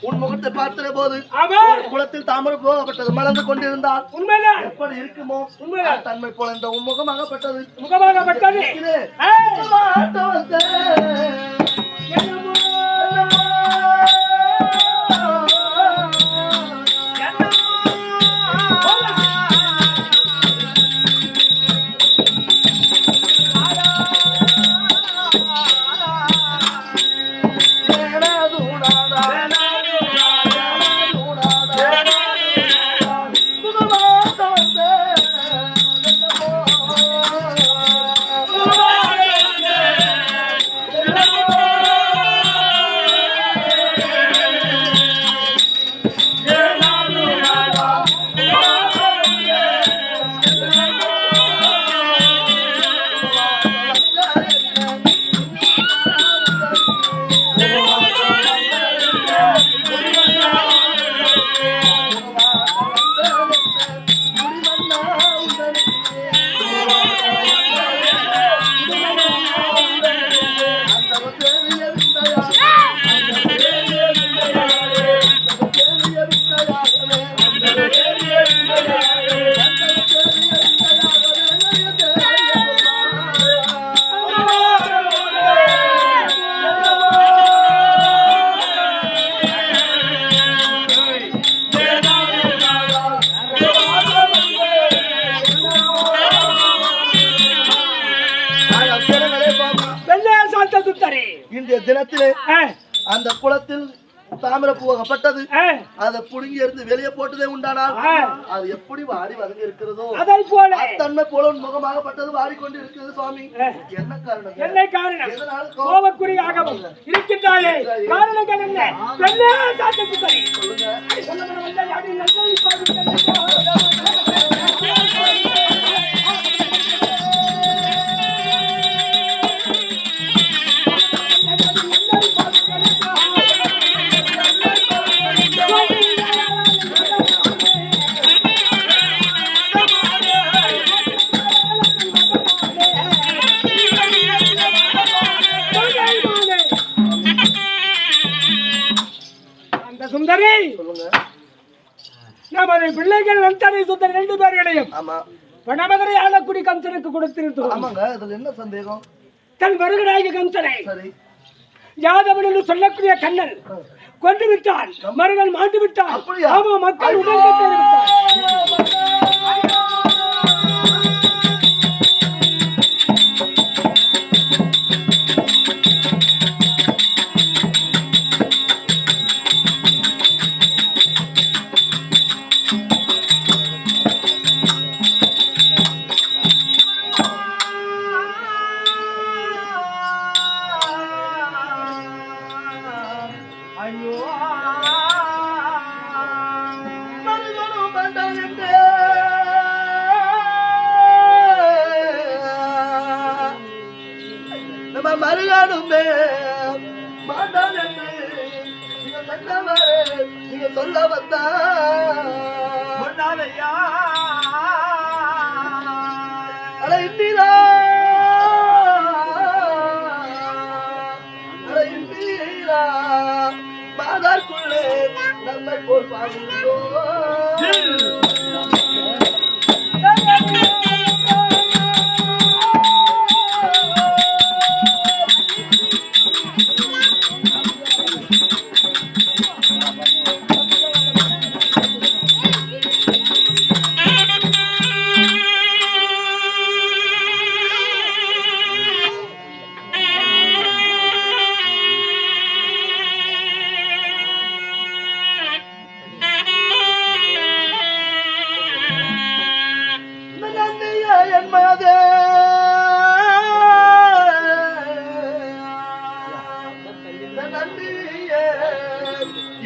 உன் முகத்தை பார்க்கிற போது குளத்தில் தாமரை போகப்பட்டது மலர்ந்து கொண்டிருந்தால் எப்படி இருக்குமோ தன்மை போல இந்த உன் முகமாகப்பட்டது இன்றைய தினத்திலே அந்த குளத்தில் தாமரை பூவகப்பட்டது அதை புடுங்கி இருந்து வெளியே போட்டதே உண்டானால் அது எப்படி வாடி வதங்கி இருக்கிறதோ தன்மை போல முகமாகப்பட்டது வாடிக்கொண்டு இருக்கிறது சுவாமி. என்ன காரணம்? என்ன காரணம்? எதனால் கோபக்குறியாகவும் இருக்கின்றாயே? காரணங்கள் என்ன? சுந்தரி நமது பிள்ளைகள் நந்தனை சுந்தரி 2 பேர்களையும் வனமதுரை ஆளக்குடி கம்சனுக்கு கொடுத்திருந்தோம். என்ன சந்தேகம்? தன் மருகனாகிய கம்சனை யாதவன் என்று சொல்லக்கூடிய கண்ணன் கொண்டு விட்டான். மருகன் மாண்டு விட்டான். ஆமா, மக்கள் உடல் விட்டார். மருகானுமே மாட்டான் என்று நீங்க சொல்ல வந்தா மாதாக்குள்ளே நம்மை போல் பாருங்கோ.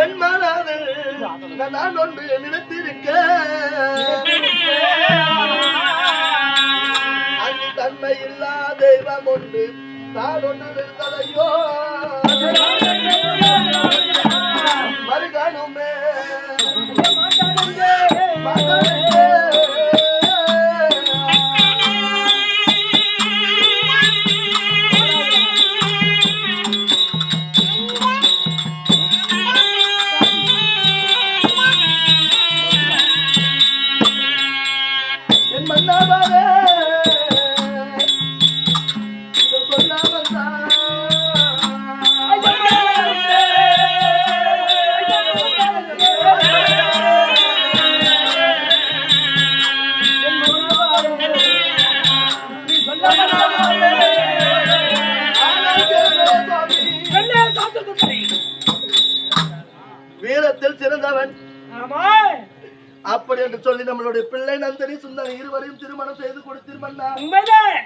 என் மனதில் நான் ஒன்று நினைத்திருக்க அங்கு தன்மை இல்லா தெய்வம் ஒன்று நான் ஒன்று இருந்ததையோ மறுகாணுமே நல்லவன். ஆமா அப்படி என்று சொல்லி நம்மளுடைய பிள்ளை நந்தினி சுந்தரி இருவரையும் திருமணம் செய்து கொடுத்திருமன்னா உண்மைதான்.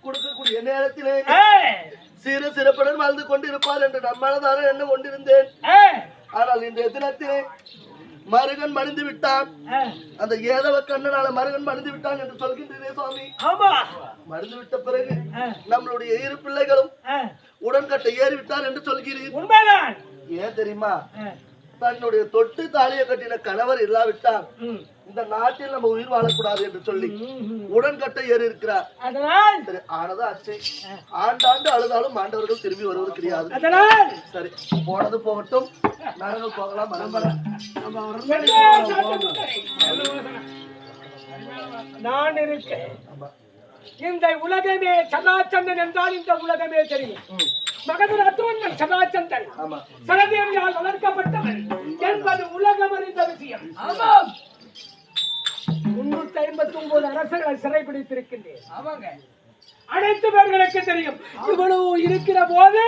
கொடுக்கக்கூடிய நேரத்திலே சிறு சிறப்புடன் வாழ்ந்து கொண்டிருப்பார் என்று நம்மளதான என்ன கொண்டிருந்தேன். ஆனால் இன்றைய தினத்திலே மருகன் மடிந்து விட்டான். அந்த ஏதவ கண்ணனால மருகன் மடிந்து விட்டான் என்று சொல்கின்றேன் சுவாமி. ஆமா மடிந்து விட்ட பிறகு நம்மளுடைய இரு பிள்ளைகளும் உடன்கட்டை ஏறிவிட்டார் என்று சொல்கிறீர். உண்மைதான். ஏன் தெரியுமா? தன்னுடைய தொட்டு தாலியை கட்டின கணவர் இல்லாவிட்டால் இந்த நாட்டில் நம்ம உயிர் வாழக்கூடாது என்று சொல்லி உடன்கட்டை ஏறி இருக்கிறார். ஆனது அச்சை ஆண்டாண்டு அழுதாலும் ஆண்டவர்கள் திரும்பி வருவது கிடையாது. சரி போனது போகட்டும், நாங்கள் போகலாம். நான் இருக்கேன். இந்த உலகமே சதாச்சந்தன் என்றால் இந்த உலகமே தெரியும். மகதர் அத்துவன் சதாச்சந்தன் சரதேவியால் வளர்க்கப்பட்டவன் என்பது உலகம் அறிந்த விஷயம். ஆமாம், 359 அரசர்களை சிறைபிடித்திருக்கின்றேன். அனைத்து பேர்களுக்கு தெரியும். இவ்வளவு இருக்கிற போது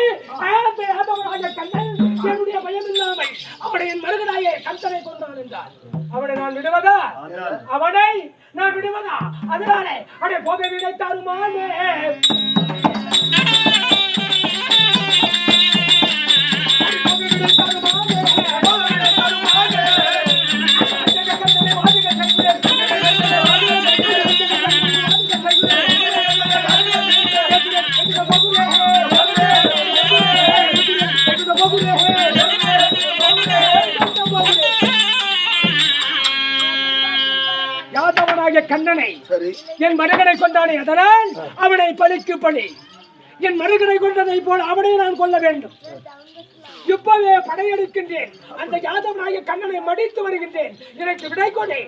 என்னுடைய பயம் இல்லாமல் அவனை என் மருகனாயே கந்தனை கொண்டவன் என்றார். அவனை நான் விடுவதா? அவனை நான் விடுவதா? அதனாலே அவனை போக விடைத்தாருமானே. கண்ணனை என் மருகனை கொண்டானே, அதனால் அவனை பழிக்கு பழி. என் மருகனை கொண்டதை போல் அவனை நான் கொள்ள வேண்டும். இப்பவே படையெடுக்கின்றேன். அந்த யாதவனாகிய கண்ணனை மடித்து வருகின்றேன். எனக்கு விடை கொடே.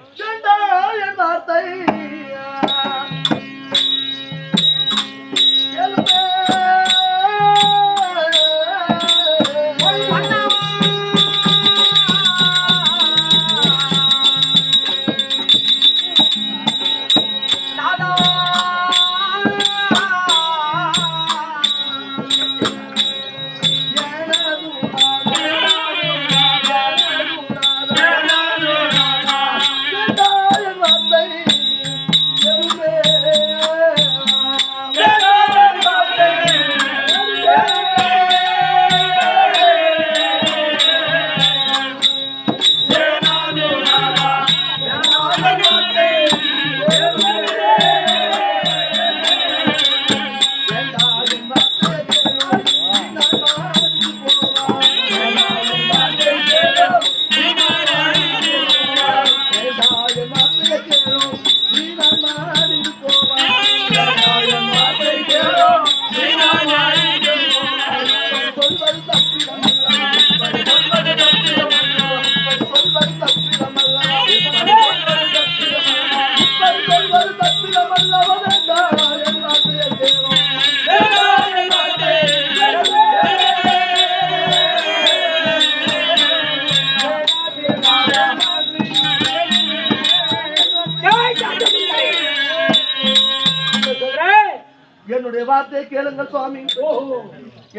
என்னுடைய வார்த்தை கேளுங்கள் சுவாமி.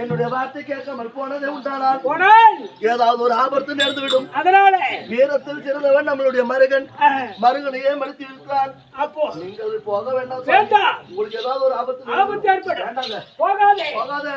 என்னுடைய வார்த்தை கேட்காமல் போனதே உண்டானால் ஏதாவது ஒரு ஆபத்து நேர்ந்துவிடும். அதனால வீரத்தில் சிறந்தவன் நம்மளுடைய மருகனையே மறுத்து இருக்கிறான். அப்போ நீங்கள் போக வேண்டாம். உங்களுக்கு ஏதாவது ஒரு ஆபத்து ஏற்படும். போகாதே போகாதே.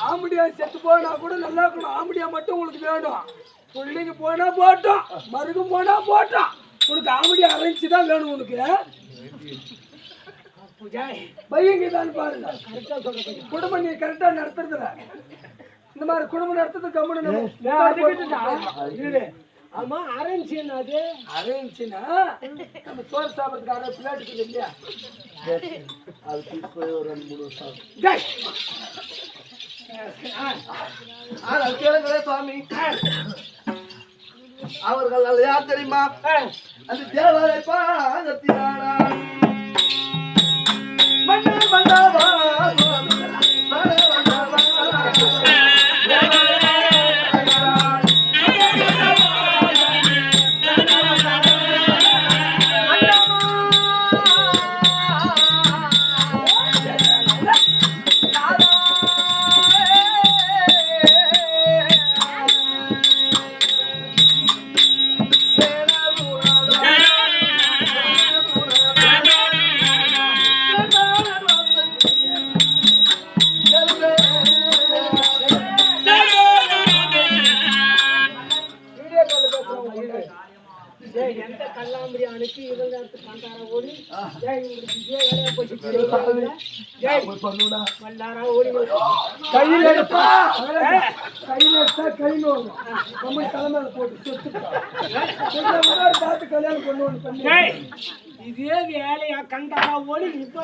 ஆம்படியா செத்து போனா கூட நல்லா இருக்கணும். ஆம்படியா மட்டும் உங்களுக்கு வேணும். புள்ளிக்கு போனா போட்டோம், மருகும் போனா போட்டோம். உனக்கு ஆம்படியா அரைச்சுதான் வேணும். உனக்கு பையங்கதான் பாருங்க. குடும்பம் நீ கரெக்டா நடத்துறதுல இந்த மாதிரி குடும்பம் நடத்துறது கம்முன்னு ஆமா அரேஞ்சினா அது அரேஞ்சினா நம்ம சோறு சாப்பிட்றதுக்காக பிளேட் இல்லையா அது போய் ஒரு 2-3 வருஷம் டேய் கேளுங்களே சுவாமி அவர்கள் யார் தெரியுமா அந்த தேவரை பாகத்தினாரா மன்னர் மன்னவா எந்த கல்லாம்பரி அனுப்பி இவங்க காண்டார ஓடி வேலையா போச்சு வல்லாரா ஓடி கையில் எடுப்பா கையில் எடுத்தா கை நோங்க நம்ம தலைமையில போட்டு பார்த்து கல்யாணம் பண்ணி இதே வேலையா கண்டாரா ஓடி இப்ப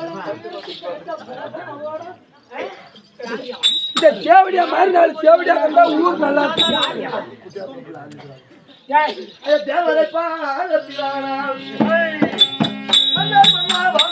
இந்த தேவடியா மாதிரி நாலு தேவடியா கண்டா ஊர் நல்லா இருக்கு தேவரை பாகத்தினாரா மன்னர் மன்னவா